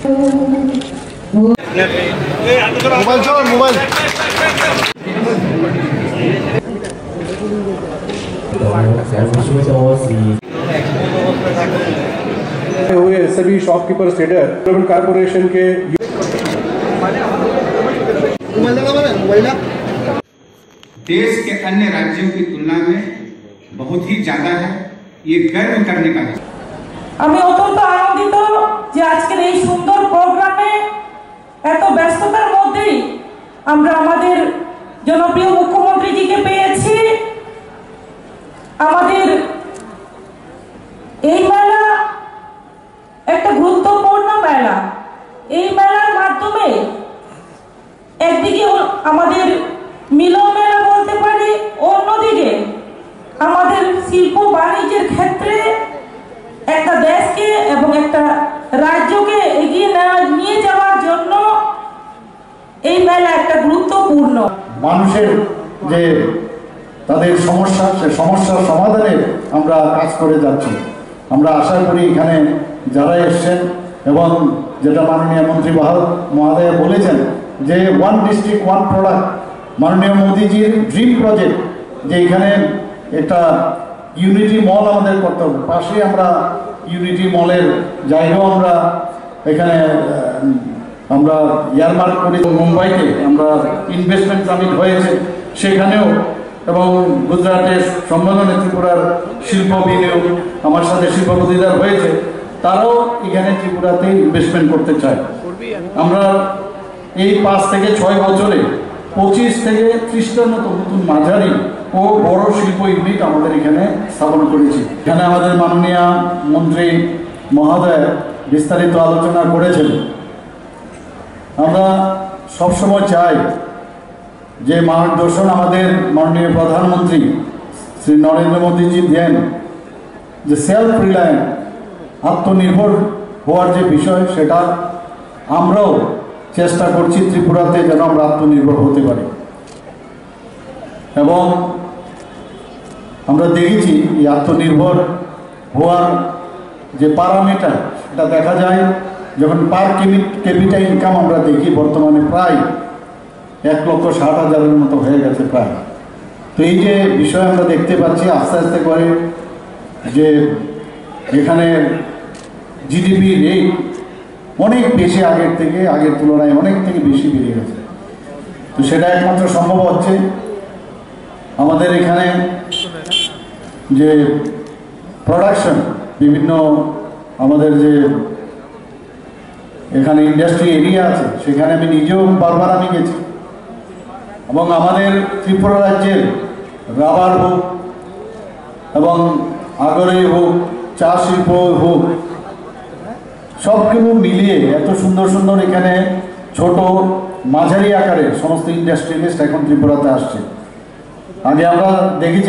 हुए सभी shopkeepers trader corporation के देश के अन्य राज्यों की तुलना में बहुत ही ज्यादा है। ये गर्व करने का है। আমি অত্যন্ত আনন্দিত যে আজকের এই সুন্দর প্রোগ্রামে এত ব্যস্ততার মধ্যেই আমরা আমাদের জনপ্রিয় মুখ্যমন্ত্রীজিকে পেয়েছি। আমাদের এই মেলা একটা গুরুত্বপূর্ণ মেলা। এই মেলার মাধ্যমে একদিকে আমাদের মিলন মেলা বলতে পারি, অন্যদিকে আমাদের শিল্প বাণিজ্যের ক্ষেত্রে একটা দেশকে এবং একটা রাজ্যকে এগিয়ে নিয়ে যাওয়ার জন্য এই মেলা একটা গুরুত্বপূর্ণ। মানুষের যে তাদের সমস্যা, সে সমস্যার সমাধানে আমরা কাজ করে যাচ্ছি। আমরা আশা করি এখানে যারা এসছেন এবং যেটা মাননীয় মন্ত্রী মহোদয় বলেছেন যে ওয়ান ডিস্ট্রিক্ট ওয়ান প্রোডাক্ট, মাননীয় মোদীজির ড্রিম প্রজেক্ট, যে এখানে একটা ইউনিটি মল আমাদের করতে হবে। পাশে আমরা ইউনিটি মলের জায়গাও আমরা এখানে আমরা ইয়ারমার্ক করি। মুম্বাইতে আমরা ইনভেস্টমেন্ট সামিট হয়েছে সেখানেও, এবং গুজরাটের সম্মেলনে ত্রিপুরার শিল্প বিনিয়োগ আমার সাথে শিল্পপতিদার হয়েছে, তারাও এখানে ত্রিপুরাতে ইনভেস্টমেন্ট করতে চায়। আমরা এই 5 থেকে 6 বছরে 25 থেকে 30টার মতো নতুন মাঝারি ও বড় শিল্প ইউনিট আমাদের এখানে স্থাপন করেছি। এখানে আমাদের মাননীয় মন্ত্রী মহোদয় বিস্তারিত আলোচনা করেছেন। আমরা সবসময় চাই যে মার্গদর্শন আমাদের মাননীয় প্রধানমন্ত্রী শ্রী নরেন্দ্র মোদীজি দেন, যে সেলফ রিলায়েন্ট, আত্মনির্ভর হওয়ার যে বিষয়, সেটা আমরাও চেষ্টা করছি ত্রিপুরাতে যেন আমরা আত্মনির্ভর হতে পারি। এবং আমরা দেখেছি এই আত্মনির্ভর হওয়ার যে প্যারামিটার, সেটা দেখা যায় যখন পার ক্যাপিটা ইনকাম আমরা দেখি বর্তমানে প্রায় 1,60,000-এর মতো হয়ে গেছে প্রায়। তো এই যে বিষয় আমরা দেখতে পাচ্ছি আস্তে আস্তে করে যে এখানে জিডিপি রেট অনেক বেশি আগের তুলনায় অনেক থেকে বেশি বেড়ে গেছে। তো সেটা একমাত্র সম্ভব হচ্ছে আমাদের এখানে যে প্রোডাকশন, বিভিন্ন আমাদের যে এখানে ইন্ডাস্ট্রি এরিয়া আছে, সেখানে আমি নিজেও বারবার আমি গেছি। এবং আমাদের ত্রিপুরা রাজ্যের রাবার হোক এবং আগরে হোক, চা শিল্প হোক, সব কিছু মিলিয়ে এত সুন্দর সুন্দর এখানে ছোট মাঝারি আকারের সমস্ত ইন্ডাস্ট্রিয়ালিস্ট এখন ত্রিপুরাতে আসছে। আগে আমরা দেখেছি